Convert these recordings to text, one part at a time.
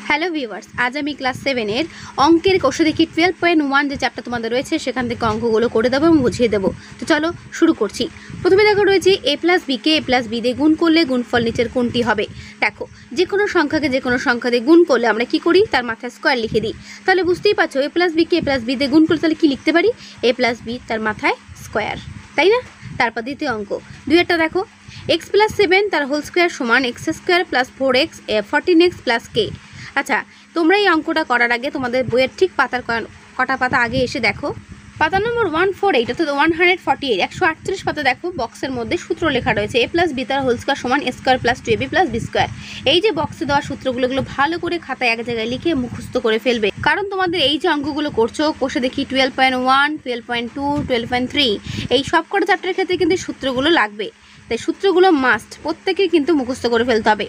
Hello viewers, আজ আমি class 7 এর অঙ্কের কোষে দেখি 12.1 যে চ্যাপ্টার তোমাদের রয়েছে সেখান থেকে অঙ্কগুলো করে দেবো এবং বুঝিয়ে দেবো। তো চলো শুরু করছি। প্রথমে দেখো রয়েছে a প্লাস বিকে a প্লাস বি দিয়ে গুণ করলে গুণফল নিচের কোনটি হবে। দেখো যে কোনো সংখ্যাকে যে কোনো সংখ্যা দিয়ে গুণ করলে আমরা কি করি, তার মাথায় স্কোয়ার লিখে দিই। তাহলে বুঝতেই পারছো a প্লাস বিকে a প্লাস বি দিয়ে গুণ করলে তাহলে কি লিখতে পারি, a প্লাস বি তার মাথায় স্কোয়ার, তাই না? তারপর দ্বিতীয় অঙ্ক 2-এরটা দেখো, x প্লাস 7 তার হোল স্কোয়ার সমান x square plus 4x 14x plus k। আচ্ছা, তোমরা এই অঙ্কটা করার আগে তোমাদের বইয়ের ঠিক পাতার কটা পাতা আগে এসে দেখো, পাতা নম্বর 148 অর্থাৎ 148 138 পাতা দেখো, বক্সের মধ্যে সূত্র লেখা রয়েছে a প্লাস বি তার হোল স্কোয়ার সমান a square plus 2ab plus B square. এই যে বক্সে দেওয়া সূত্রগুলো ভালো করে খাতায় এক জায়গায় লিখে মুখস্থ করে ফেলবে, কারণ তোমাদের এই যে অঙ্কগুলো করছো কোষে দেখি 12.1 12.2 12.3 এই সব কটা চ্যাপ্টারের ক্ষেত্রে কিন্তু সূত্রগুলো লাগবে, তাই সূত্রগুলো মাস্ট প্রত্যেকের কিন্তু মুখস্থ করে ফেলতে হবে।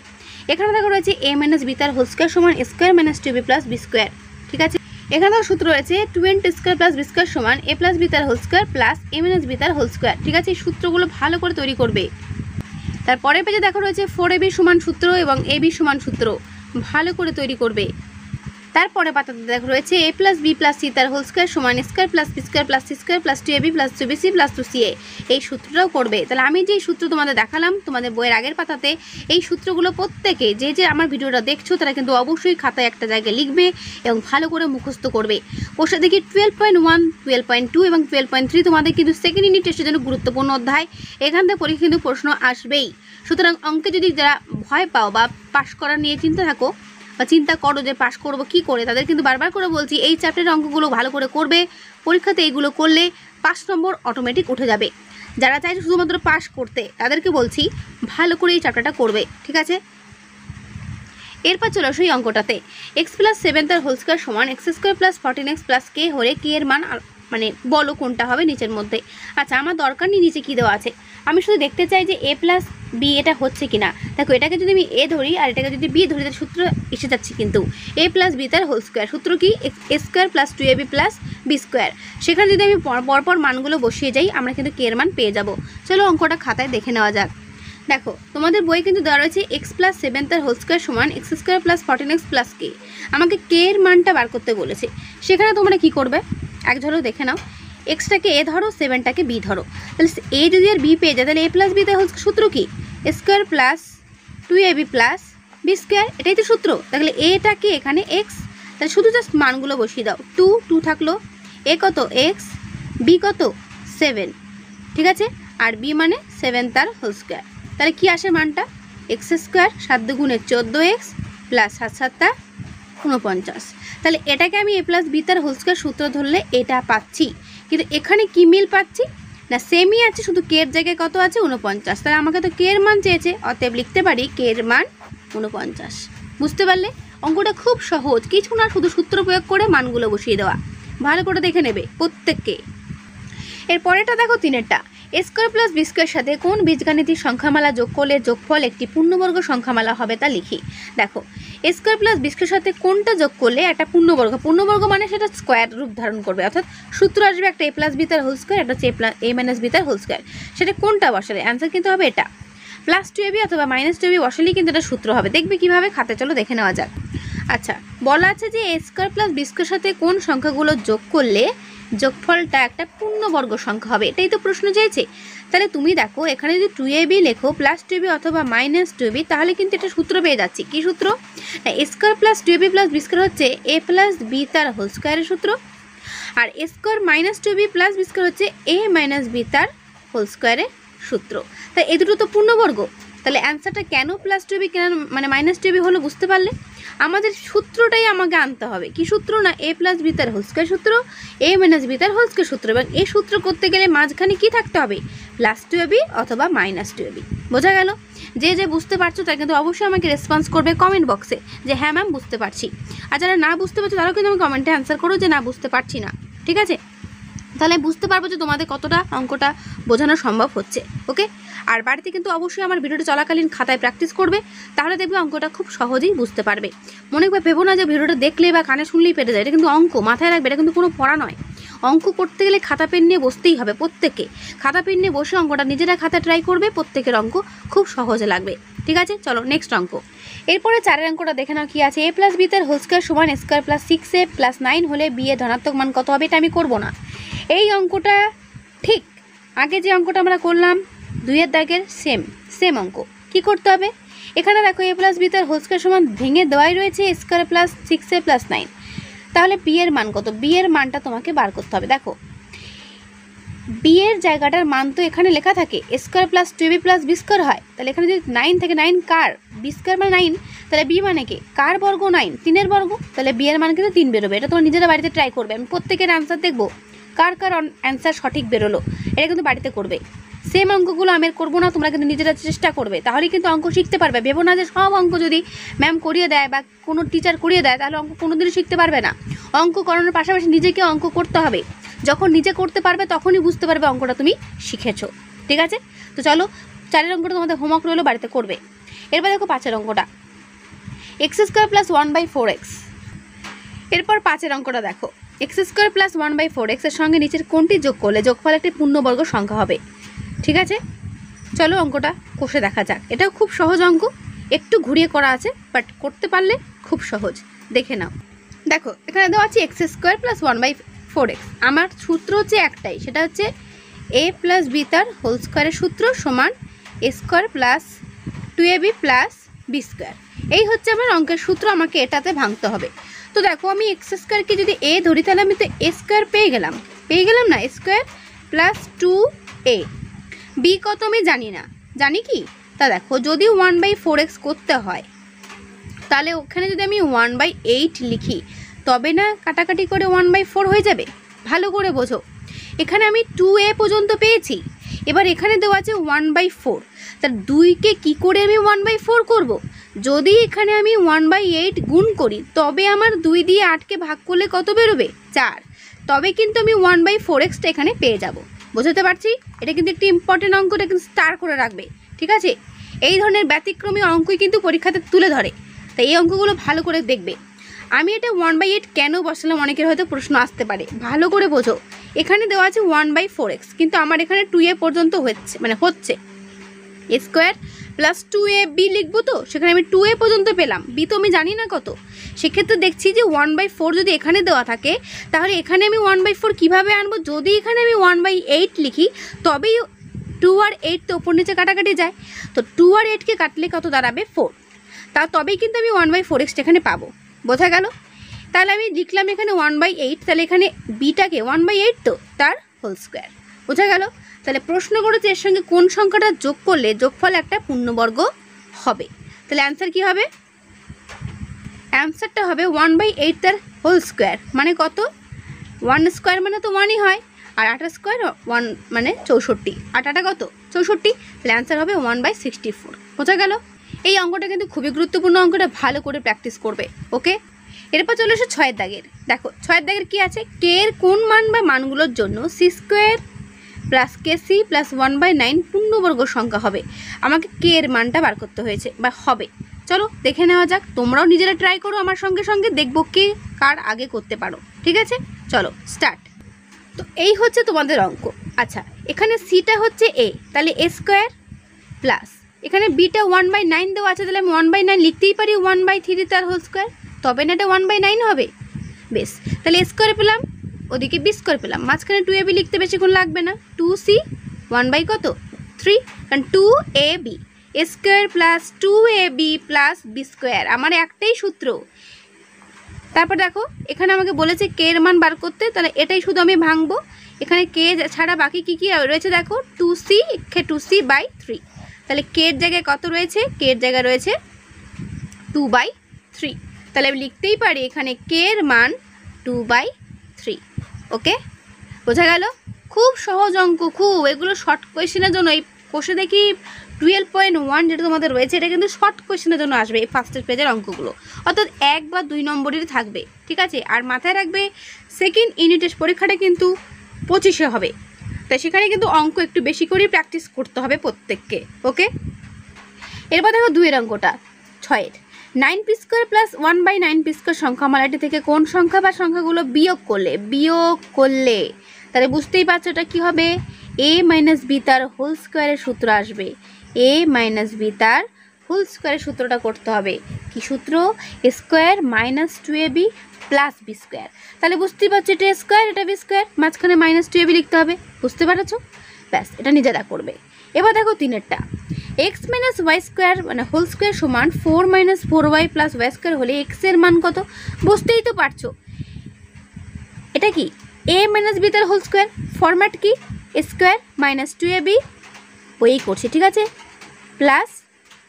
এখানে দেখো রয়েছে a মাইনাস বি তার হোল স্কোয়ার সমান a square minus 2b plus B square, ঠিক আছে। এখানে দেখো সূত্র রয়েছে 2n square plus B square সমান a প্লাস বি তার whole square plus a minus b তার হোল স্কোয়ার, ঠিক আছে। এই সূত্রগুলো ভালো করে তৈরি করবে। তারপরে পেজে দেখো রয়েছে 4ab সমান সূত্র এবং ab সমান সূত্র, ভালো করে তৈরি করবে। তারপরে পাতাতে দেখো রয়েছে a plus b plus c তার হোল স্কোয়ার সমান square plus B square plus c square plus 2ab plus 2bc plus 2ca, এই সূত্রটাও করবে। তাহলে আমি যে সূত্র তোমাদের দেখালাম তোমাদের বইয়ের আগের পাতাতে, এই সূত্রগুলো প্রত্যেকে যে আমার ভিডিওটা দেখছো তারা কিন্তু অবশ্যই খাতায় একটা জায়গায় লিখবে এবং ভালো করে মুখস্থ করবে। কোষে দেখি 12.1 12.2 এবং 12.3 তোমাদের কিন্তু সেকেন্ড ইউনিট টেস্টের জন্য গুরুত্বপূর্ণ অধ্যায়, এখান থেকে পরীক্ষা কিন্তু প্রশ্ন আসবেই। সুতরাং অঙ্কে যদি যারা ভয় পাও বা পাশ করা নিয়ে চিন্তা থাকো বা চিন্তা করো যে পাশ করবো কি করে, তাদের কিন্তু বারবার করে বলছি এই চ্যাপ্টারের অঙ্কগুলো ভালো করে করবে। পরীক্ষাতে এইগুলো করলে 5 নম্বর অটোমেটিক উঠে যাবে। যারা চাইছে শুধুমাত্র পাশ করতে তাদেরকে বলছি ভালো করে এই চ্যাপ্টারটা করবে, ঠিক আছে। এরপর চলে আসো এই অঙ্কটাতে, x প্লাস 7 তার হোল স্কোয়ার সমান x square plus 14x plus k হলে k এর মান মানে বলো কোনটা হবে নিচের মধ্যে। আচ্ছা, আমার দরকার নেই নিচে কী দেওয়া আছে, আমি শুধু দেখতে চাই যে a প্লাস বি এটা হচ্ছে কিনা। দেখো এটাকে যদি আমি a ধরি আর এটাকে যদি বি ধরি তাহলে সূত্র এসে যাচ্ছে কিন্তু a প্লাস বি তার হোল স্কোয়ার, সূত্র কি a square plus 2ab plus B square. সেখানে যদি আমি পরপর মানগুলো বসিয়ে যাই আমরা কিন্তু k এর মান পেয়ে যাব। চলো অঙ্কটা খাতায় দেখে নেওয়া যাক। দেখো তোমাদের বই কিন্তু দেওয়া রয়েছে x প্লাস 7 তার হোল স্কোয়ার সমান x square plus 14x plus k। আমাকে k এর মানটা বার করতে বলেছে। সেখানে তোমরা কি করবে এক ঝলক দেখে নাও, এক্সটাকে a ধরো 7টাকে b ধরো। তাহলে a যদি আর b পেয়ে যায় তাহলে a প্লাস বি তার হোল সূত্র কি a square plus 2ab plus B square, এটাই তো সূত্র। তাহলে এটাকে এখানে x, তাহলে শুধু জাস্ট মানগুলো বসিয়ে দাও। 2 থাকলো, a কত x, b কত 7, ঠিক আছে, আর b মানে 7 তার হোল স্কোয়ার। তাহলে কি আসে মানটা x স্কোয়ার 7 দুগুণে 14x প্লাস 7 7 49। তাহলে এটাকে আমি a প্লাস বি তার হোল স্কোয়ার সূত্র ধরলে এটা পাচ্ছি, কিন্তু এখানে কি মিল পাচ্ছি না, সেমই আছে, শুধু কে এর জায়গায় কত আছে 49। তাহলে আমাকে তো কে এর মান চেয়েছে, অতএব লিখতে পারি কে এর মান 49। বুঝতে পারলে অঙ্কটা খুব সহজ, কিছু না শুধু সূত্র প্রয়োগ করে মানগুলো বসিয়ে দেওয়া। ভালো করে দেখে নেবে প্রত্যেককে। এর পরেরটা দেখো 3-এরটা, a square plus B square সাথে কোন বীজগাণিতিক সংখ্যামালা যোগ করলে যোগফল একটি পূর্ণবর্গ সংখ্যামালা হবে তা লিখি। দেখো a square plus B square সাথে কোনটা যোগ করলে একটা পূর্ণবর্গ মানে সেটা স্কোয়ার রূপ ধারণ করবে, অর্থাৎ সূত্র আসবে একটা a প্লাস বি তার হোল স্কোয়ার, একটা হচ্ছে a মাইনাস বি তার হোল স্কোয়ার। সেটা কোনটা বসালে অ্যান্সার কিন্তু হবে এটা, প্লাস 2ab অথবা মাইনাস 2ab বসালেই কিন্তু এটা সূত্র হবে। দেখবে কিভাবে, খাতে চলো দেখে নেওয়া যাক। আচ্ছা, বলা আছে যে a square plus B square সাথে কোন সংখ্যাগুলো যোগ করলে যোগফলটা একটা পূর্ণবর্গ সংখ্যা হবে, এটাই তো প্রশ্ন চেয়েছে। তাহলে তুমি দেখো এখানে যদি 2ab লেখো প্লাস 2ab অথবা মাইনাস 2ab তাহলে কিন্তু এটা সূত্র পেয়ে যাচ্ছি। কি সূত্র, a square plus 2ab plus B square হচ্ছে a প্লাস বি তার হোল স্কোয়ারের সূত্র, আর a square minus 2ab plus B square হচ্ছে a মাইনাস বি তার হোল স্কোয়ারের সূত্র। তাই এই দুটো তো পূর্ণবর্গ। তাহলে অ্যান্সারটা কেন প্লাস 2ab কেন মানে মাইনাস 2ab হলো বুঝতে পারলে। আমাদের সূত্রটাই আমাকে আনতে হবে, কি সূত্র না a প্লাস বি তার হোল স্কোয়ার সূত্র, a মাইনাস বি তার হোল স্কোয়ার সূত্র, এবং এই সূত্র করতে গেলে মাঝখানে কি থাকতে হবে প্লাস 2ab অথবা মাইনাস 2ab। বোঝা গেল? যে বুঝতে পারছো তারা কিন্তু অবশ্যই আমাকে রেসপন্স করবে কমেন্ট বক্সে যে হ্যাঁ ম্যাম বুঝতে পারছি, আর যারা না বুঝতে পারছো তারাও কিন্তু আমি কমেন্টে অ্যান্সার করো যে না বুঝতে পারছি না, ঠিক আছে। তাহলে বুঝতে পারবো যে তোমাদের কতটা অঙ্কটা বোঝানো সম্ভব হচ্ছে। ওকে, আর বাড়িতে কিন্তু অবশ্যই আমার ভিডিওটা চলাকালীন খাতায় প্র্যাকটিস করবে, তাহলে দেখবে অঙ্কটা খুব সহজেই বুঝতে পারবে। মনে করে ভেবো না যে ভিডিওটা দেখলে বা কানে শুনলেই পেরে যায়, এটা কিন্তু অঙ্ক, মাথায় রাখবে, এটা কিন্তু কোনো পড়া নয়। অঙ্ক করতে গেলে খাতা পেন নিয়ে বসতেই হবে প্রত্যেকে। খাতা পেন নিয়ে বসে অঙ্কটা নিজেরা খাতা ট্রাই করবে, প্রত্যেকের অঙ্ক খুব সহজে লাগবে। ঠিক আছে, চলো নেক্সট অঙ্ক। এরপরে 4 অঙ্কটা দেখে নাও কি আছে। a + b তার হোল স্কয়ার সমান a স্কয়ার + 6a + 9 হলে b এর ধনাত্মক মান কত হবে? এটা আমি করব না। এই অঙ্কটা ঠিক আগে যে অঙ্কটা আমরা করলাম 2 এর দাগের সেম অঙ্ক। কি করতে হবে? এখানে দেখো a + b তার হোল স্কয়ার সমান ভেঙে দেওয়াই রয়েছে a স্কয়ার + 6a + 9। তাহলে b এর মান কত? b এর মানটা তোমাকে বার করতে হবে। দেখো b এর জায়গাটার মান তো এখানে লেখা থাকে a square + 2ab + b square হয়। তাহলে এখানে যদি 9 থাকে, 9 কার? b স্কয়ার মানে 9, তাহলে b মানে কি? কার বর্গ? 9, 3 এর বর্গ। তাহলে b এর মান কিন্তু 3 বেরোবে। এটা তোমরা নিজেরা বাড়িতে ট্রাই করবে। আমি প্রত্যেকের অ্যান্সার দেখব কার অ্যান্সার সঠিক বেরোলো, এটা কিন্তু বাড়িতে করবে। সেম অঙ্কগুলো আমি করবো না, তোমরা কিন্তু নিজেরা চেষ্টা করবে, তাহলে কিন্তু অঙ্ক শিখতে পারবে। ভেবো না যে সব অঙ্ক যদি ম্যাম করিয়ে দেয় বা কোনো টিচার করিয়ে দেয় তাহলে অঙ্ক কোনোদিনও শিখতে পারবে না। অঙ্ক করানোর পাশাপাশি নিজেকে অঙ্ক করতে হবে। যখন নিজে করতে পারবে তখনই বুঝতে পারবে অঙ্কটা তুমি শিখেছো। ঠিক আছে, তো চলো 4 অঙ্কটা তোমাদের হোমওয়ার্ক রইলো, বাড়িতে করবে। এরপর দেখো 5 অঙ্কটা x² + 1/4x। এরপর 5 অঙ্কটা দেখো x² + 1/4x এর সঙ্গে নিচের কোনটি যোগ করলে যোগফল একটি পূর্ণবর্গ সংখ্যা হবে? ঠিক আছে, চলো অঙ্কটা কষে দেখা যাক। এটাও খুব সহজ অঙ্ক, একটু ঘুরিয়ে করা আছে, বাট করতে পারলে খুব সহজ। দেখে নাও। দেখো এখানে দেওয়া আছে x² + 1/4x। আমার সূত্র হচ্ছে একটাই, সেটা হচ্ছে a + b তার হোল স্কয়ারের সূত্র সমান a² + 2ab + b স্কয়ার। এই হচ্ছে আমার অঙ্কের সূত্র, আমাকে এটাতে ভাঙতে হবে। তো দেখো আমি x² কে যদি a ধরি তাহলে আমি তো a স্কয়ার পেয়ে গেলাম না, a স্কয়ার + 2a। b কত আমি জানি না, জানি কি? তা দেখো যদি 1/4x করতে হয় তাহলে ওখানে যদি আমি 1/8 লিখি তবে না কাটাকাটি করে 1/4 হয়ে যাবে। ভালো করে বোঝো, এখানে আমি 2a পর্যন্ত পেয়েছি, এবার এখানে দেওয়া আছে 1/4। তার 2কে কি করে আমি 1/4 করব? যদি এখানে আমি 1/8 গুণ করি তবে আমার 2 দিয়ে 8কে ভাগ করলে কত বেরোবে? 4। তবে কিন্তু আমি 1/4xটা এখানে পেয়ে যাব। বোঝাতে পারছি? এটা কিন্তু একটি ইম্পর্টেন্ট অঙ্ক, এটা কিন্তু স্টার করে রাখবে। ঠিক আছে, এই ধরনের ব্যতিক্রমী অঙ্কই কিন্তু পরীক্ষাতে তুলে ধরে, তাই এই অঙ্কগুলো ভালো করে দেখবে। আমি এটা 1/8 কেন বসালাম, অনেকের হয়তো প্রশ্ন আসতে পারে। ভালো করে বোঝো, এখানে দেওয়া আছে 1/4x, কিন্তু আমার এখানে 2a পর্যন্ত হচ্ছে a² + 2ab লিখবো, তো সেখানে আমি 2a পর্যন্ত পেলাম, b তো আমি জানি না কত। সেক্ষেত্রে দেখছি যে 1/4 যদি এখানে দেওয়া থাকে তাহলে এখানে আমি 1/4 কীভাবে আনবো? যদি এখানে আমি 1/8 লিখি তবেই 2 আর 8 তো ওপর নিচে কাটাকাটি যায়, তো 2 আর 8কে কাটলে কত দাঁড়াবে? 4। তবেই কিন্তু আমি 1/4x এখানে পাবো। বোঝা গেল? তাহলে আমি লিখলাম এখানে 1/8, তাহলে এখানে বিটাকে 1/8 তো তার হোল স্কয়ার। বোঝা গেল? তাহলে প্রশ্ন করেছে এর সঙ্গে কোন সংখ্যাটা যোগ করলে যোগফল একটা পূর্ণবর্গ হবে। তাহলে অ্যান্সার কি হবে? অ্যান্সারটা হবে 1/8 তার হোল স্কয়ার মানে কত? 1 স্কয়ার মানে তো 1ই হয়, আর 8 স্কয়ার 1 মানে 64, 8 কত? 64। তাহলে অ্যান্সার হবে 1/64। বোঝা গেল? এই অঙ্কটা কিন্তু খুবই গুরুত্বপূর্ণ, অঙ্কটা ভালো করে প্র্যাকটিস করবে। ওকে, এরপর চলে এসো 6 দাগের। দেখো 6 দাগের কি আছে? কে এর কোন মান বা মানগুলোর জন্য c² + kc + 1/9 পূর্ণবর্গ সংখ্যা হবে? আমাকে কে এর মানটা বার করতে হয়েছে বা হবে। চলো দেখে নেওয়া যাক, তোমরাও নিজেরা ট্রাই করো আমার সঙ্গে সঙ্গে, দেখবো কে কার আগে করতে পারো। ঠিক আছে, চলো স্টার্ট। তো এই হচ্ছে তোমাদের অঙ্ক। আচ্ছা, এখানে সিটা হচ্ছে a, তাহলে a² প্লাস এখানে বিটা 1/9 দেওয়া আছে, তাহলে আমি 1/9 লিখতেই পারি 1/3 তার হোল স্কয়ার, তবে না এটা 1/9 হবে। বেশ, তাহলে a² পেলাম, ওদিকে b² পেলাম, মাঝখানে 2ab লিখতে বেশিক্ষণ লাগবে না, 2c 1/3, কারণ 2ab a² + 2ab + b²। আমার একটাই সূত্র। তারপর দেখো এখানে আমাকে বলেছে কে এর মান বার করতে, তাহলে এটাই শুধু আমি ভাঙবো। এখানে কে ছাড়া বাকি কী কী রয়েছে দেখো, 2c/3, তাহলে কে এর জায়গায় কত রয়েছে? কে এর জায়গায় রয়েছে 2/3, তাহলে আমি লিখতেই পারি এখানে কে এর মান 2/3। ওকে, বোঝা গেল? খুব সহজ অঙ্ক, খুব। এগুলো শর্ট কোয়েশ্চেনের জন্য, এই কোষে দেখি 12.1 যেটা তোমাদের রয়েছে এটা কিন্তু শর্ট কোয়েশ্চেনের জন্য আসবে, এই ফার্স্টের পেজের অঙ্কগুলো, অর্থাৎ 1 বা 2 নম্বরেরই থাকবে। ঠিক আছে, আর মাথায় রাখবে সেকেন্ড ইউনিটের পরীক্ষাটা কিন্তু 25-এ হবে, তাই সেখানে কিন্তু অঙ্ক একটু বেশি করেই প্র্যাকটিস করতে হবে প্রত্যেককে। ওকে, এরপর দেখো 2 এর অঙ্কটা 6-এর। 9p square plus 1/9p square সংখ্যামালাটি থেকে কোন সংখ্যা বা সংখ্যাগুলো বিয়োগ করলে তাহলে বুঝতেই পারছো এটা কী হবে, a মাইনাস বি তার হোল স্কোয়ারের সূত্র আসবে। a মাইনাস বি তার হোল স্কোয়ারের সূত্রটা করতে হবে। কি সূত্র? a square minus 2ab plus B square. তাহলে বুঝতেই পারছো এটা স্কোয়ার, এটা বি স্কোয়ার, মাঝখানে মাইনাস 2ab লিখতে হবে। বুঝতে পারছো? ব্যাস, এটা নিজেরা করবে। এবার দেখো 3-এরটা, এক্স মাইনাস ওয়াই স্কোয়ার মানে হোল স্কোয়ার সমান 4 minus 4y plus y square হলে এক্সের মান কত? বুঝতেই তো পারছো এটা কি a মাইনাস বি তার হোল স্কোয়ার, ফরম্যাট কি স্কোয়ার মাইনাস 2ab ওই করছি, ঠিক আছে, প্লাস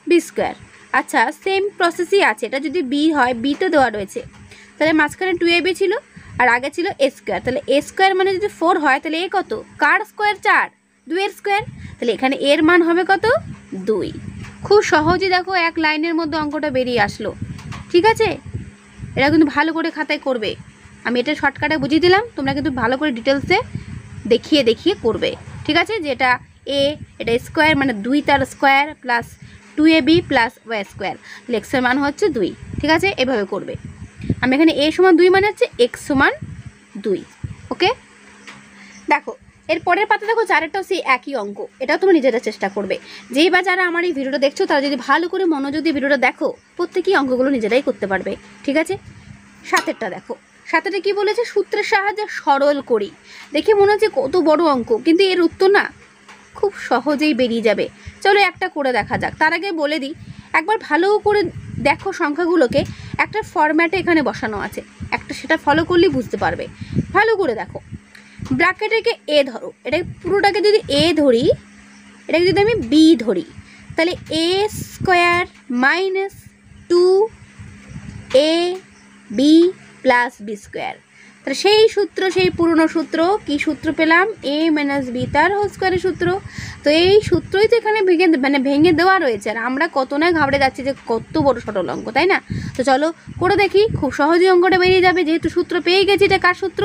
বি স্কোয়ার। আচ্ছা সেম প্রসেসই আছে, এটা যদি বি হয়, বি তো দেওয়া রয়েছে, তাহলে মাঝখানে 2ab ছিল আর আগে ছিল a স্কোয়ার, তাহলে a স্কোয়ার মানে যদি 4 হয় তাহলে a কত? কার স্কোয়ার? 4, 2-এর স্কোয়ার, তাহলে এখানে এর মান হবে কত? 2। খুব সহজে দেখো এক লাইনের মধ্যে অঙ্কটা বেরিয়ে আসলো, ঠিক আছে। এটা কিন্তু ভালো করে খাতায় করবে, আমি এটা শর্টকাটে বুঝিয়ে দিলাম, তোমরা কিন্তু ভালো করে ডিটেলসে দেখিয়ে করবে, ঠিক আছে। যেটা এ, এটা স্কোয়ার মানে 2 তার square plus 2ab plus y square, তাহলে এক্সের মান হচ্ছে 2, ঠিক আছে, এভাবে করবে। আমি এখানে a সমান 2 মানে হচ্ছে x সমান 2, ওকে। দেখো এর পরের পাতা দেখো 4-এরটাও সেই একই অঙ্ক, এটাও তোমরা নিজেরা চেষ্টা করবে। যেই বা যারা আমার এই ভিডিওটা দেখছো তারা যদি ভালো করে মনোযোগ দিয়ে ভিডিওটা দেখো, প্রত্যেকেই অঙ্কগুলো নিজেরাই করতে পারবে, ঠিক আছে। 7-এরটা দেখো, 7-এরটা কি বলেছে? সূত্রের সাহায্যে সরল করি। দেখে মনে হচ্ছে কত বড় অঙ্ক, কিন্তু এর উত্তর না খুব সহজেই বেরিয়ে যাবে। চলো একটা করে দেখা যাক। তার আগে বলে দিই, একবার ভালো করে দেখো সংখ্যাগুলোকে, একটা ফরম্যাটে এখানে বসানো আছে, একটা সেটা ফলো করলেই বুঝতে পারবে। ভালো করে দেখো, ব্র্যাকেটকে এ ধরো, এটা পুরোটাকে যদি এ ধরি, এটাকে যদি আমি বি ধরি, তাহলে a square minus 2ab plus B square. তাহলে সেই সূত্র, সেই পুরনো সূত্র, কি সূত্র পেলাম? a মাইনাস বি তার হোল স্কোয়ারের সূত্র। তো এই সূত্রই তো এখানে ভেঙে দেওয়া রয়েছে, আর আমরা কত না ঘাবড়ে যাচ্ছি যে কত বড় সরল অঙ্ক, তাই না? তো চলো করে দেখি, খুব সহজেই অঙ্কটা বেরিয়ে যাবে, যেহেতু সূত্র পেয়ে গেছি। এটা কার সূত্র?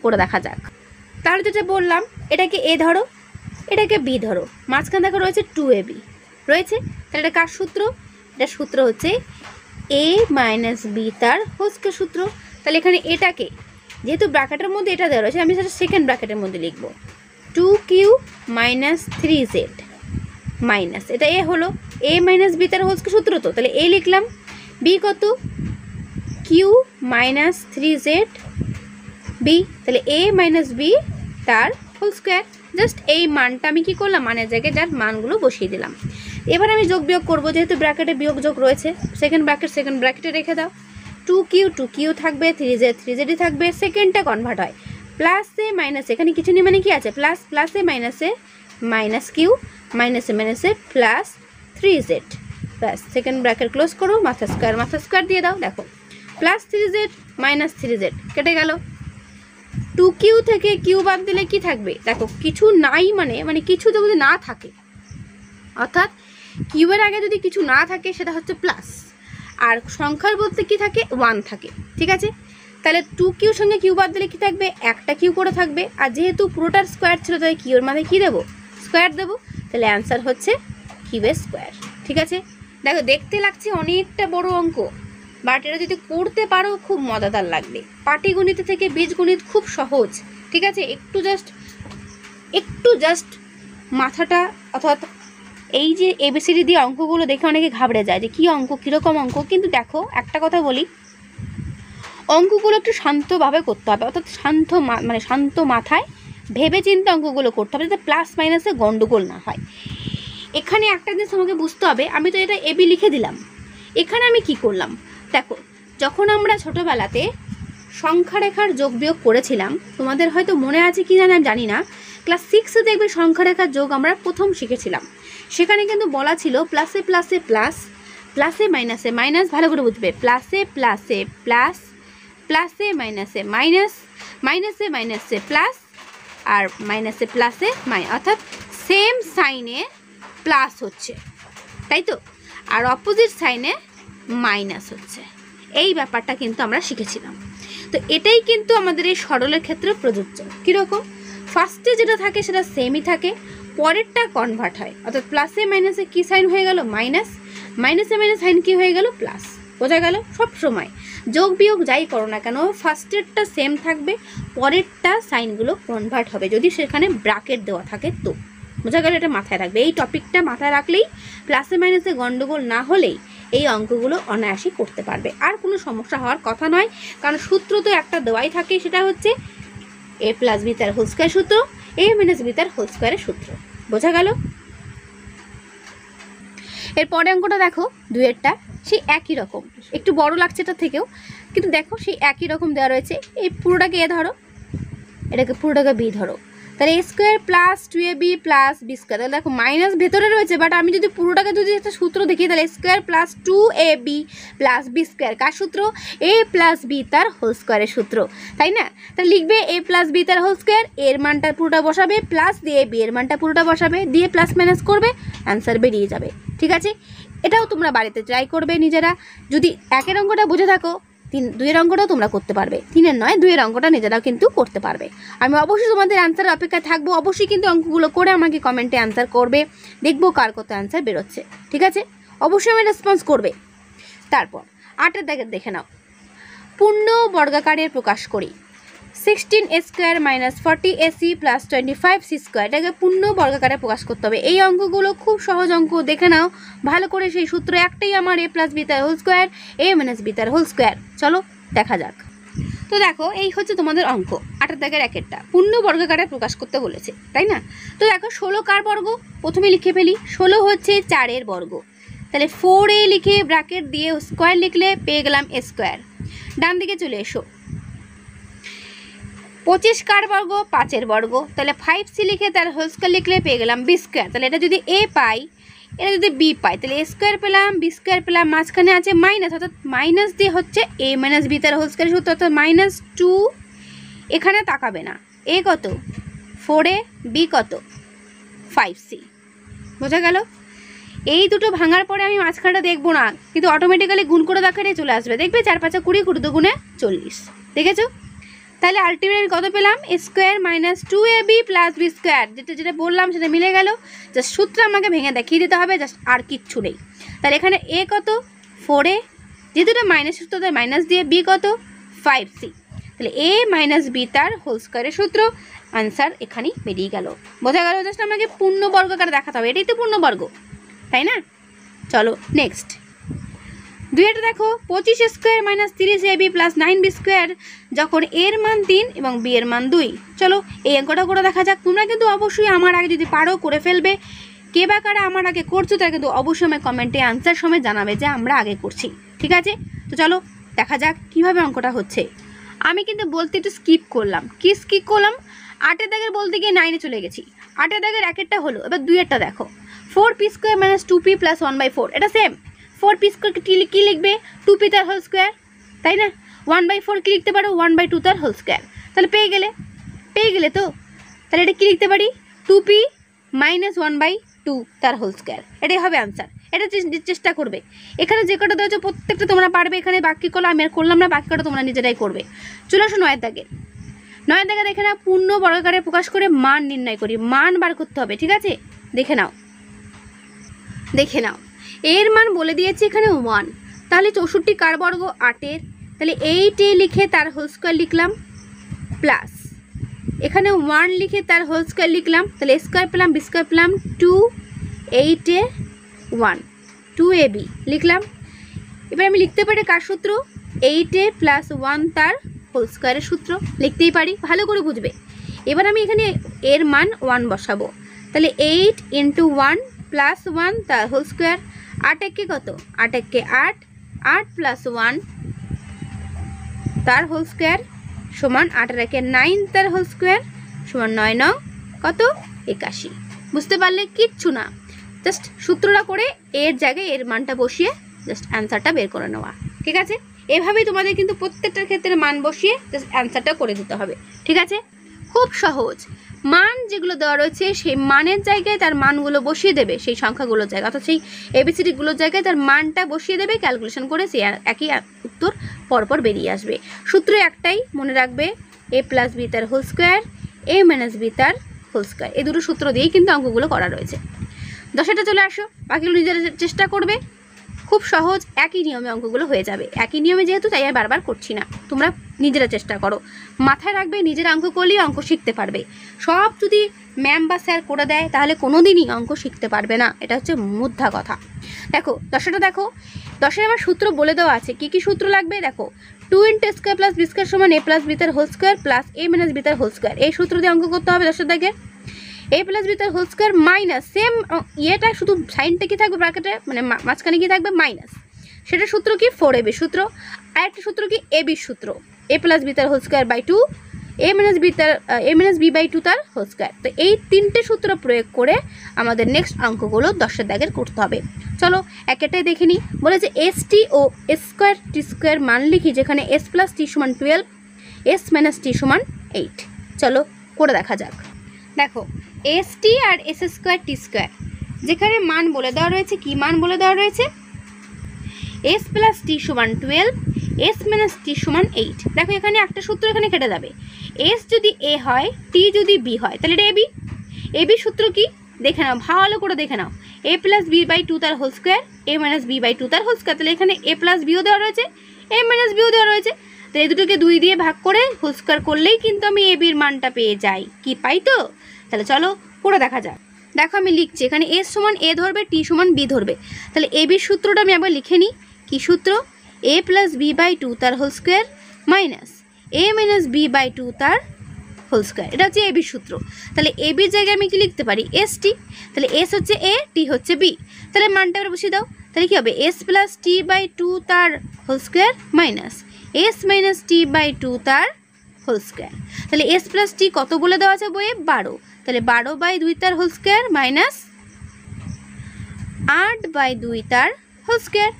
করে দেখা যাক। তাহলে যেটা বললাম, এটাকে এ ধরো, এটাকে বি ধরো, মাঝখানে দেখো রয়েছে 2ab রয়েছে, তাহলে এটা কার সূত্র? এটা সূত্র হচ্ছে a মাইনাস বি তার হোল স্কোয়ার সূত্র। তাহলে এখানে এটাকে, যেহেতু ব্র্যাকেটের মধ্যে এটা দেওয়া রয়েছে, আমি সেটা সেকেন্ড ব্র্যাকেটের মধ্যে লিখব, 2q মাইনাস 3z মাইনাস, এটা এ হলো a মাইনাস বি তার হোল স্কোয়ার সূত্র, তো তাহলে এ লিখলাম। বি কত? q মাইনাস 3z বি, তাহলে a মাইনাস বি তার হোল স্কোয়ার। জাস্ট এই মানটা আমি কী করলাম, মানের জায়গায় যার মানগুলো বসিয়ে দিলাম। এবার আমি যোগ বিয়োগ করবো, যেহেতু ব্র্যাকেটে বিয়োগ যোগ রয়েছে, সেকেন্ড ব্র্যাকেটে রেখে দাও। 2q থাকবে, 3z থাকবে, সেকেন্ডটা কনভার্ট হয় প্লাসে মাইনাসে, এখানে কিছু নেই মানে কি আছে? প্লাসে মাইনাসে মাইনাস কিউ, মাইনাসে plus 3z, plus second bracket close করো, মাথা স্কোয়ার দিয়ে দাও। দেখো প্লাস 3z মাইনাস 3z কেটে গেল। 2q থেকে কিউ বাদ দিলে কি থাকবে? দেখো কিছু নাই মানে কিছু যদি না থাকে, অর্থাৎ কিউয়ের আগে যদি কিছু না থাকে সেটা হচ্ছে প্লাস, আর সংখ্যার বলতে কি থাকে? 1 থাকে, ঠিক আছে। তাহলে 2q সঙ্গে কিউ বাদ দিলে কি থাকবে? একটা কিউ করে থাকবে, আর যেহেতু পুরোটার স্কোয়ার ছিল তাই কিউর মানে কি দেবো? স্কোয়ার দেবো, তাহলে অ্যান্সার হচ্ছে কিউয়ের স্কোয়ার, ঠিক আছে। দেখো দেখতে লাগছে অনেকটা বড় অঙ্ক, বাট এটা যদি করতে পারো খুব মজাদার লাগবে। পাটিগণিত থেকে বীজগণিত খুব সহজ, ঠিক আছে। একটু জাস্ট মাথাটা, অর্থাৎ এই যে এবিসিডি দিয়ে অঙ্কগুলো দেখে অনেকে ঘাবড়ে যায় যে কী অঙ্ক, কীরকম অঙ্ক, কিন্তু দেখো একটা কথা বলি, অঙ্কগুলো একটু শান্তভাবে করতে হবে, অর্থাৎ শান্ত মাথায় ভেবে চিন্তে অঙ্কগুলো করতে হবে, যাতে প্লাস মাইনাসে গন্ডগোল না হয়। এখানে একটা জিনিস আমাকে বুঝতে হবে, আমি তো এটা এবি লিখে দিলাম, এখানে আমি কি করলাম? দেখো যখন আমরা ছোটোবেলাতে সংখ্যা রেখার যোগ বিয়োগ করেছিলাম, তোমাদের হয়তো মনে আছে কি না জানি না, ক্লাস 6-এ দেখবে সংখ্যা রেখার যোগ আমরা প্রথম শিখেছিলাম। সেখানে কিন্তু বলা ছিল প্লাসে প্লাসে প্লাস, প্লাসে মাইনাসে মাইনাস, ভালো করে বুঝবে, প্লাসে প্লাসে প্লাস, প্লাসে মাইনাসে মাইনাস, মাইনাসে মাইনাসে প্লাস, আর মাইনাসে প্লাসে অর্থাৎ সেম সাইনে প্লাস হচ্ছে, তাই তো, আর অপোজিট সাইনে মাইনাস হচ্ছে। এই ব্যাপারটা কিন্তু আমরা শিখেছিলাম। তো এটাই কিন্তু আমাদের এই সরলের ক্ষেত্রে প্রযোজ্য। কীরকম? ফার্স্টে যেটা থাকে সেটা সেমই থাকে, পরেরটা কনভার্ট হয়, অর্থাৎ প্লাসে মাইনাসে কী সাইন হয়ে গেল? মাইনাস, মাইনাসে মাইনাস সাইন কী হয়ে গেল? প্লাস, বোঝা গেল? সব সময় যোগ বিয়োগ যাই করো না কেন ফার্স্টেরটা সেম থাকবে, পরেরটা সাইনগুলো কনভার্ট হবে যদি সেখানে ব্র্যাকেট দেওয়া থাকে তো। বোঝা গেল? এটা মাথায় রাখবে। এই টপিকটা মাথায় রাখলেই প্লাসে মাইনাসে গন্ডগোল না হলেই এই অঙ্কগুলো অনায়াসই করতে পারবে, আর কোনো সমস্যা হওয়ার কথা নয়। কারণ সূত্র তো একটা দেওয়াই থাকে, সেটা হচ্ছে a প্লাস বি তার হোল স্কোয়ার সূত্র, a মাইনাস বি তার হোল স্কোয়ারের সূত্র। বোঝা গেল? এরপরে অঙ্কটা দেখো, দুয়েরটা সেই একই রকম, একটু বড় লাগছে এটা থেকেও, কিন্তু দেখো সেই একই রকম দেওয়া রয়েছে। এই পুরোটাকে এ ধরো, এটাকে পুরোটাকে বি ধরো, তাহলে A square plus 2ab plus B square. তাহলে দেখো মাইনাস ভেতরে রয়েছে, বাট আমি যদি পুরোটাকে যদি একটা সূত্র দেখি তাহলে A square plus 2ab plus B square. কার সূত্র? a প্লাস বি তার হোল স্কোয়ারের সূত্র, তাই না? তাহলে লিখবে a প্লাস বি তার হোল স্কোয়ার, এর মানটা পুরোটা বসাবে, প্লাস দিয়ে বি এর মানটা পুরোটা বসাবে, দিয়ে প্লাস মাইনাস করবে, অ্যান্সার বেরিয়ে যাবে। ঠিক আছে? এটাও তোমরা বাড়িতে ট্রাই করবে নিজেরা। যদি একের অঙ্কটা বুঝে থাকো, দুইয়ের অঙ্কটাও তোমরা করতে পারবে, তিনের নয় দুইয়ের অঙ্কটা নিজেরাও কিন্তু করতে পারবে। আমি অবশ্যই তোমাদের অ্যান্সারের অপেক্ষায় থাকবো। অবশ্যই কিন্তু অঙ্কগুলো করে আমাকে কমেন্টে অ্যান্সার করবে, দেখবো কার কত অ্যান্সার বেরোচ্ছে। ঠিক আছে? অবশ্যই আমি রেসপন্স করবে। তারপর 8 দেখে নাও, পূর্ণ বর্গাকারের প্রকাশ করি। 16a square minus 40ac plus 25c square, এটাকে পূর্ণ বর্গাকারে প্রকাশ করতে হবে। এই অঙ্কগুলো খুব সহজ অঙ্ক, দেখে নাও ভালো করে। সেই সূত্র একটাই আমার, a প্লাস বি তার whole square, a minus b তার হোল স্কোয়ার। চলো দেখা যাক। তো দেখো এই হচ্ছে তোমাদের অঙ্ক। 8 একটা পূর্ণ বর্গাকারে প্রকাশ করতে বলেছে, তাই না? তো দেখো 16 কার বর্গ? প্রথমে লিখে ফেলি। 16 হচ্ছে 4-এর বর্গ, তাহলে 4a লিখে ব্র্যাকেট দিয়ে স্কোয়ার লিখলে পেয়ে গেলাম a স্কোয়ার। ডান দিকে চলে এসো। 25 কার বর্গ? 5-এর বর্গ, তাহলে 5c লিখে তার হোল স্কোয়ার লিখলে পেয়ে গেলাম বি স্কোয়ার। তাহলে এটা যদি a পাই, এটা যদি বি পাই, তাহলে a স্কোয়ার পেলাম, বি স্কোয়ার পেলাম, মাঝখানে আছে মাইনাস, অর্থাৎ মাইনাস দিয়ে হচ্ছে a মাইনাস বি তার হোল স্কোয়ার সূত্র, অর্থাৎ -2। এখানে তাকাবে না, a কত 4a, বি কত 5c। বোঝা গেল? এই দুটো ভাঙার পরে আমি মাঝখানটা দেখবো না, কিন্তু অটোমেটিক্যালি গুণ করে দেখালে চলে আসবে। দেখবে 4-5 20, 20 2 40। দেখেছো? তাহলে আলটিমেটলি কত পেলাম? a square minus 2ab plus B square. যেটা বললাম সেটা মিলে গেল। জাস্ট সূত্র আমাকে ভেঙে দেখিয়ে দিতে হবে, জাস্ট আর কিচ্ছু নেই। তাহলে এখানে a কত 4a, যেহেতু এটা মাইনাস সূত্র তাই মাইনাস দিয়ে, b কত 5c। তাহলে a মাইনাস বি তার হোল স্কোয়ারের সূত্র, আনসার এখানেই বেরিয়ে গেল। বোঝা গেল? জাস্ট আমাকে পূর্ণ বর্গাকার দেখাতে হবে, এটাই তো পূর্ণ বর্গ, তাই না? চলো নেক্সট। দুইটা দেখো, 25 square minus 30ab plus 9b square, যখন এর মান 3 এবং বি এর মান 2। চলো এই অঙ্কটা করে দেখা যাক। তোমরা কিন্তু অবশ্যই আমার আগে যদি পারো করে ফেলবে। কে বা কারা আমার আগে করছো তারা কিন্তু অবশ্যই আমার কমেন্টে আনসার সময় জানাবে যে আমরা আগে করছি। ঠিক আছে? তো চলো দেখা যাক কিভাবে অঙ্কটা হচ্ছে। আমি কিন্তু বলতে একটু স্কিপ করলাম। কি স্কিপ করলাম? 8 বলতে গিয়ে 9-এ চলে গেছি। 8 একটা হলো, এবার 2-এরটা দেখো, 4p square minus 2p plus 1/4। এটা সেম। 4p স্কোয়ার কি লিখবে? 2p তার হোল স্কোয়ার, তাই না? 1/4 কি লিখতে পারো? 1/2 তার হোল স্কোয়ার। তাহলে পেয়ে গেলে তো। তাহলে এটা কি লিখতে পারি? 2p মাইনাস 1/2 তার হোল স্কোয়ার। এটাই হবে আনসার। এটা চেষ্টা করবে। এখানে যে কটা দেওয়া প্রত্যেকটা তোমরা পারবে। এখানে বাকি কলা আমি আর করলাম না, বাকি কটা তোমরা নিজেরাই করবে। চলে আসো 9 দাগে। 9 দেখে নাও, পূর্ণ বর্গাকারে প্রকাশ করে মান নির্ণয় করি। মান বার করতে হবে। ঠিক আছে? দেখে নাও এর মান বলে দিয়েছি এখানে 1। তাহলে 64 কার বর্গ? 8-এর। তাহলে 8a লিখে তার হোল স্কোয়ার লিখলাম, প্লাস এখানে 1 লিখে তার হোল স্কোয়ার লিখলাম। তাহলে স্কোয়ার পেলাম, বি স্কোয়ার পেলাম, 2 8a 1 2ab লিখলাম। এবার আমি লিখতে পারি কার সূত্র? 8a প্লাস 1 তার হোল স্কোয়ারের সূত্র লিখতেই পারি। ভালো করে বুঝবে। এবার আমি এখানে এর মান 1 বসাবো। তাহলে 8 × 1 প্লাস 1 তার হোল স্কোয়ার। 8 কত? 8 8, 8 প্লাস 1 তার হোল স্কোয়ার সমান 8 9 তার হোল স্কোয়ার সমান 9 9 কত? 81। বুঝতে পারলে? কিচ্ছু না, জাস্ট সূত্রটা করে এর জায়গায় এর মানটা বসিয়ে জাস্ট অ্যান্সারটা বের করে নেওয়া। ঠিক আছে? এভাবেই তোমাদের কিন্তু প্রত্যেকটার ক্ষেত্রে মান বসিয়ে জাস্ট অ্যান্সারটা করে দিতে হবে। ঠিক আছে? খুব সহজ। মান যেগুলো দেওয়া রয়েছে সেই মানের জায়গায় তার মানগুলো বসিয়ে দেবে, সেই সংখ্যাগুলোর জায়গায়, অর্থাৎ সেই এবিসিডিগুলোর জায়গায় তার মানটা বসিয়ে দেবে, ক্যালকুলেশন করে সেই একই উত্তর পরপর বেরিয়ে আসবে। সূত্র একটাই, মনে রাখবে, a প্লাস বি তার whole square, a minus b তার হোল স্কোয়ার। এই দুটো সূত্র দিয়েই কিন্তু অঙ্কগুলো করা রয়েছে। 10টা চলে আসো, বাকিগুলো নিজেরা চেষ্টা করবে। খুব সহজ, একই নিয়মে অঙ্কগুলো হয়ে যাবে। একই নিয়মে যেহেতু তাই আর বারবার করছি না, তোমরা নিজেরা চেষ্টা করো, মাথায় রাখবে, নিজেরা অঙ্ক করলেই অঙ্ক শিখতে পারবে। সব যদি ম্যাম বা স্যার করে দেয় তাহলে কোনো দিনই অঙ্ক শিখতে পারবে না, এটা হচ্ছে মুদ্রা কথা। দেখো 10টা দেখো, 10-এর আবার সূত্র বলে দেওয়া আছে, কি কি সূত্র লাগবে দেখো। 2 × a² + b² = a + b তার whole square plus a - b তার হোল স্কোয়ার। এই সূত্র দিয়ে অঙ্ক করতে হবে 10 দাগের। a + b তার হোল স্কোয়ার মাইনাস সেম ইয়েটা, শুধু সাইনটা কি থাকবে ব্র্যাকেটে, মানে মাঝখানে কি থাকবে মাইনাস, সেটা সূত্র কি 4ab সূত্র। আর একটা সূত্র কি ab সূত্র, a + b তার whole square by 2 a - b by 2 তার হোল স্কোয়ার। তো এই 3টে সূত্র প্রয়োগ করে আমাদের নেক্সট অঙ্কগুলো 10 দাগের করতে হবে। চলো একটাই দেখে নিই। বলেছে st ও s²t² মান লিখি, যেখানে s + t = 12 s - t = 8। চলো করে দেখা যাক। দেখো st আর s²t² যেখানে মান বলে দেওয়া রয়েছে, কি মান বলে দেওয়া রয়েছে, s + t = 12 s - t = 8। দেখো এখানে একটা সূত্র এখানে কেটে যাবে, s যদি a হয় t যদি b হয় তাহলে এটা ab সূত্র কি দেখে নাও, ভালো করে দেখে নাও, a + b বাই 2 তার whole square a - b by 2 তার হোল স্কোয়ার। তাহলে এখানে a + b ও দেওয়া রয়েছে, a - b ও দেওয়া রয়েছে, তো এই দুটোকে 2 দিয়ে ভাগ করে হোল স্কোয়ার করলেই কিন্তু আমি ab এর মানটা পেয়ে যাই, কি পাই তো। তাহলে চলো করে দেখা যাক। দেখো আমি লিখছি, এখানে s = a ধরবে, t = b ধরবে। তাহলে ab সূত্রটা আমি আবার লিখে নিই, কি সূত্র, a + b বাই 2 তার whole square minus a - b by 2 তার হোল স্কোয়ার, এটা হচ্ছে ab সূত্র। তাহলে ab এর জায়গায় আমি কি লিখতে পারি, st। তাহলে s হচ্ছে a, t হচ্ছে b, তাহলে মানটা এবার বসিয়ে দাও। তাহলে কি হবে, s + t বাই 2 তার whole square minus s - t by 2 তার হোল স্কোয়ার। তাহলে s + t কত বলে দেওয়া আছে বইয়ে, 12। তাহলে 12 বাই 2 তার হোল স্কোয়ার মাইনাস 8 বাই 2 তার হোল স্কোয়ার।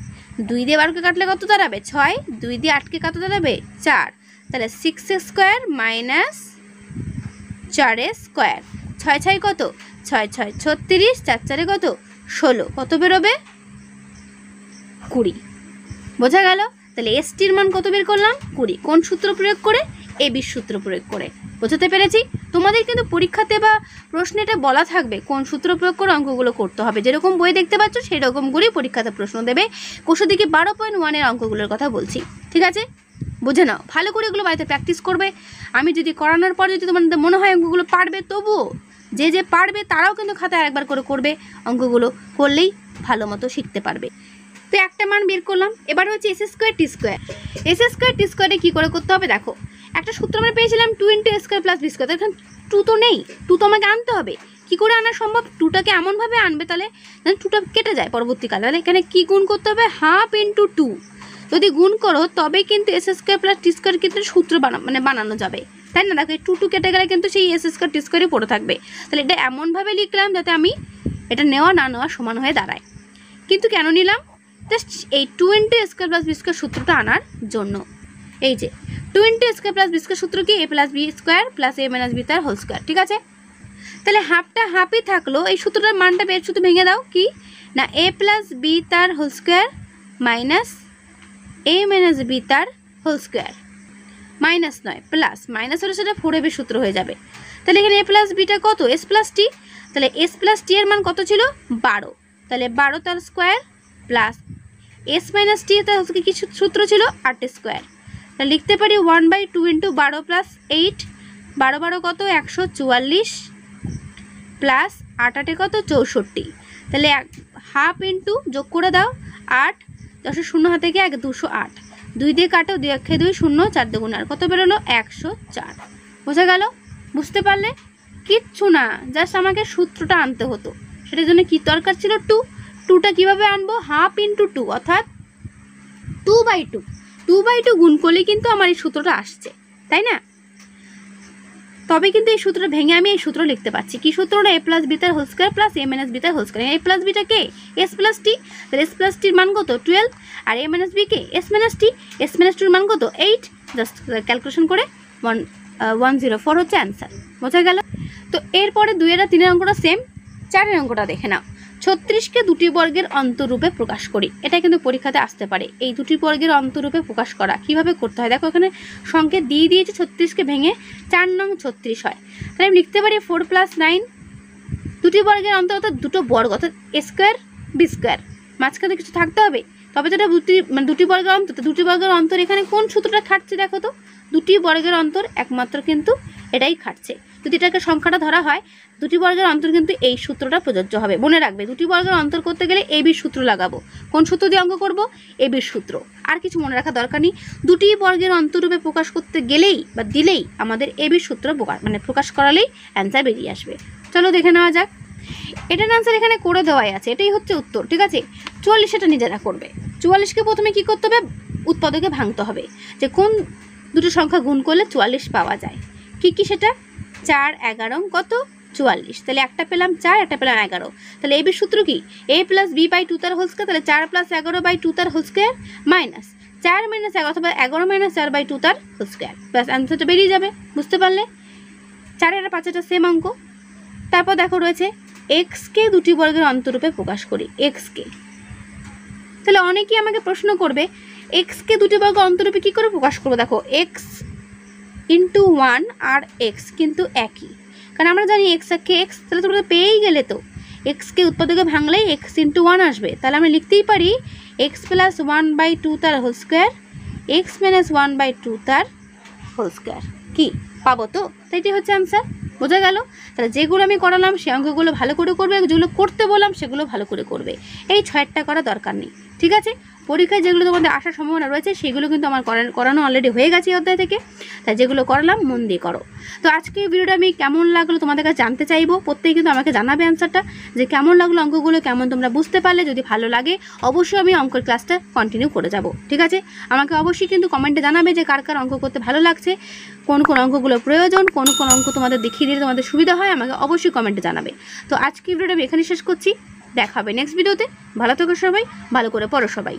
2 দিয়ে 12কে কাটলে কত দাঁড়াবে, 6, 2 দিয়ে 8কে কত দাঁড়াবে, 4। তাহলে 6² মাইনাস 4² 6 6 কত, 6 6 36, 4 4 কত 16, কত বেরোবে 20। বোঝা গেল। তাহলে এসটির মান কত বের করলাম, 20। কোন সূত্র প্রয়োগ করে, ab সূত্র প্রয়োগ করে। বোঝাতে পেরেছি। তোমাদের কিন্তু পরীক্ষাতে বা প্রশ্নে এটা বলা থাকবে কোন সূত্র প্রয়োগ করে অঙ্কগুলো করতে হবে, যেরকম বই দেখতে পাচ্ছ সেই রকমগুলোই পরীক্ষাতে প্রশ্ন দেবে। কোষাদিকে 12.1-এর অঙ্কগুলোর কথা বলছি, ঠিক আছে, বুঝে নাও ভালো করে, এগুলো বাড়িতে প্র্যাকটিস করবে। আমি যদি করানোর পর যদি তোমাদের মনে হয় অঙ্কগুলো পারবে, তবুও যে পারবে তারাও কিন্তু খাতায় আরেকবার করে করবে, অঙ্কগুলো করলেই ভালো মতো শিখতে পারবে। তো একটা মান বের করলাম, এবার হচ্ছে s²t²। s²t² কী করে করতে হবে দেখো, একটা সূত্র আমরা পেয়েছিলাম 2 × a² + b²। এখানে 2 তো নেই, 2 তো আমাকে আনতে হবে। কী করে আনা সম্ভব, 2টাকে এমনভাবে আনবে তাহলে 2টা কেটে যায় পরবর্তীকালে। তাহলে এখানে কী গুণ করতে হবে, ½ × 2। যদি গুণ করো তবে কিন্তু s² + t² কিন্তু সূত্র বানানো যাবে, তাই না। দেখো 2 কেটে গেলে কিন্তু সেই s²t² পড়ে থাকবে। তাহলে এটা এমনভাবে লিখলাম যাতে আমি এটা নেওয়া না নেওয়া সমান হয়ে দাঁড়ায়। কিন্তু কেন নিলাম, জাস্ট এই 2 × a² + b² সূত্রটা আনার জন্য। এই যে 2 × a² + b² সূত্র কি, a + b² + a - b তার হোল স্কোয়ার, ঠিক আছে। তাহলে হাফটা হাফই থাকলো, এই সূত্রটার মানটা বের শুধু ভেঙে দাও, কি না, a + b তার whole square minus a - b তার হোল স্কোয়ার, মাইনাস নয় প্লাস, মাইনাস হলে সেটা 4ab সূত্র হয়ে যাবে। তাহলে এখানে a + bটা কত, s + t। তাহলে s + t এর মান কত ছিল, 12। তাহলে 12 তার স্কোয়ার প্লাস s - t তার কি সূত্র ছিল, 8²। তাহলে লিখতে পারি 1/2 × 12 + 8, 12 12 কত 144 প্লাস 8 8 কত 64। তাহলে ½ × যোগ করে দাও 8, 10 0 হাতে গিয়ে 208, 2 দিয়ে কাটো, 2 1 2 0, 4 2 8, কত বেরোলো 104। বোঝা গেল, বুঝতে পারলে, কিচ্ছু না, জাস্ট আমাকে সূত্রটা আনতে হতো, সেটার জন্য কি দরকার ছিল, 2টা কীভাবে আনবো, ½ × 2 অর্থাৎ 2/2, 2/2 গুণ করলে কিন্তু আমার এই সূত্রটা আসছে, তাই না। তবে কিন্তু এই সূত্রটা ভেঙে আমি এই সূত্র লিখতে পারছি, কি সূত্রটা, a + b তার whole square plus a - b তার হোল স্কোয়ার। a + bটা কে, s + t। তাহলে s + tর মান কত 12, আর a - b K s - t। s - tর মান কত 8, জাস্ট ক্যালকুলেশন করে 104 হচ্ছে অ্যান্সার। বোঝা গেল। তো এরপরে 2 আর 3 অঙ্কটা সেম, 4 অঙ্কটা দেখে নাও। 36কে 2টি বর্গের অন্তরূপে প্রকাশ করি, এটা কিন্তু পরীক্ষাতে আসতে পারে। এই 2টি বর্গের অন্তরূপে প্রকাশ করা কিভাবে করতে হয় দেখো, এখানে সংকেত দিয়ে দিয়েছে, 36কে ভেঙে 4 নং 36 হয়। তাহলে আমি লিখতে পারি 4 + 9, 2টি বর্গের অন্তর অর্থাৎ 2টো বর্গ অর্থাৎ a² b², মাঝখানে কিছু থাকতে হবে, তবে যেটা দুটি বর্গের অন্তর, তো দুটি বর্গের অন্তর এখানে কোন সূত্রটা খাটছে দেখো তো, দুটি বর্গের অন্তর একমাত্র কিন্তু এটাই খাটছে। যদি এটাকে সংখ্যাটা ধরা হয়, দুটি বর্গের অন্তর কিন্তু এই সূত্রটা প্রযোজ্য হবে। মনে রাখবে, দুটি বর্গের অন্তর করতে গেলে এবির সূত্র লাগাবো। কোন সূত্র দিয়ে অঙ্ক করব? এবির সূত্র। আর কিছু মনে রাখা দরকার নেই। দুটি বর্গের অন্তরূপে প্রকাশ করতে গেলেই বা দিলেই আমাদের এবির সূত্র প্রকাশ করালেই অ্যান্সার বেরিয়ে আসবে। চলো দেখে নেওয়া যাক। এটার অ্যান্সার এখানে করে দেওয়াই আছে, এটাই হচ্ছে উত্তর। ঠিক আছে, 44 এটা নিজেরা করবে। 44কে প্রথমে কি করতে হবে? উৎপাদকে ভাঙতে হবে, যে কোন দুটো সংখ্যা গুণ করলে 44 পাওয়া যায়। কি সেটা? 4 11 কত? 44। তাহলে একটা পেলাম 4, একটা পেলাম 11। তাহলে এবির সূত্র কি? a + b / 2 তার হোল স্কয়ার। তাহলে 4 + 11/2 তার হোল স্কয়ার মাইনাস 4 - 11 অথবা 11 - 4/2 তার হোল স্কয়ার। ব্যাস অ্যান্সারটা বেরিয়ে যাবে। বুঝতে পারলে? 4 আর 5 এটা সেম অঙ্ক। তারপর দেখো রয়েছে এক্সকে দুটি বর্গের অন্তরূপে প্রকাশ করি। এক্সকে, তাহলে অনেকেই আমাকে প্রশ্ন করবে এক্সকে দুটি বর্গের অন্তরূপে কী করে প্রকাশ করবো? দেখো x × 1 আর x কিন্তু একই, কারণ আমরা জানি x একে x, তাহলে তোমরা পেয়েই গেলে তো এক্সকে উৎপাদকে ভাঙলেই x × 1 আসবে। তাহলে আমরা লিখতেই পারি x + 1/2 তার হোল স্কোয়ার, x - 1/2 তার হোল স্কোয়ার। কি পাবো তো? তাই এটাই হচ্ছে অ্যান্সার। বোঝা গেল? তাহলে যেগুলো আমি করালাম সেই অঙ্কগুলো ভালো করে করবে, যেগুলো করতে বললাম সেগুলো ভালো করে করবে। এই 6টা করা দরকার নেই। ঠিক আছে, পরীক্ষায় যেগুলো তোমাদের আসার সম্ভাবনা রয়েছে সেগুলো কিন্তু আমার করানো অলরেডি হয়ে গেছে অধ্যায় থেকে। তাই যেগুলো করালাম মন দিয়ে করো। তো আজকে ভিডিওটা আমি কেমন লাগলো তোমাদের কাছে জানতে চাইবো। প্রত্যেকে কিন্তু আমাকে জানাবে অ্যান্সারটা, যে কেমন লাগলো অঙ্কগুলো, কেমন তোমরা বুঝতে পারলে। যদি ভালো লাগে অবশ্যই আমি অঙ্কের ক্লাসটা কন্টিনিউ করে যাব। ঠিক আছে, আমাকে অবশ্যই কিন্তু কমেন্টে জানাবে যে কার কার অঙ্ক করতে ভালো লাগছে, কোন কোন অঙ্কগুলো প্রয়োজন, কোন কোন অঙ্ক তোমাদের দেখিয়ে দিলে তোমাদের সুবিধা হয়, আমাকে অবশ্যই কমেন্টে জানাবে। তো আজকে ভিডিওটা আমি এখানে শেষ করছি। দেখা হবে নেক্সট ভিডিওতে। ভালো থেকো সবাই, ভালো করে পড়ো সবাই।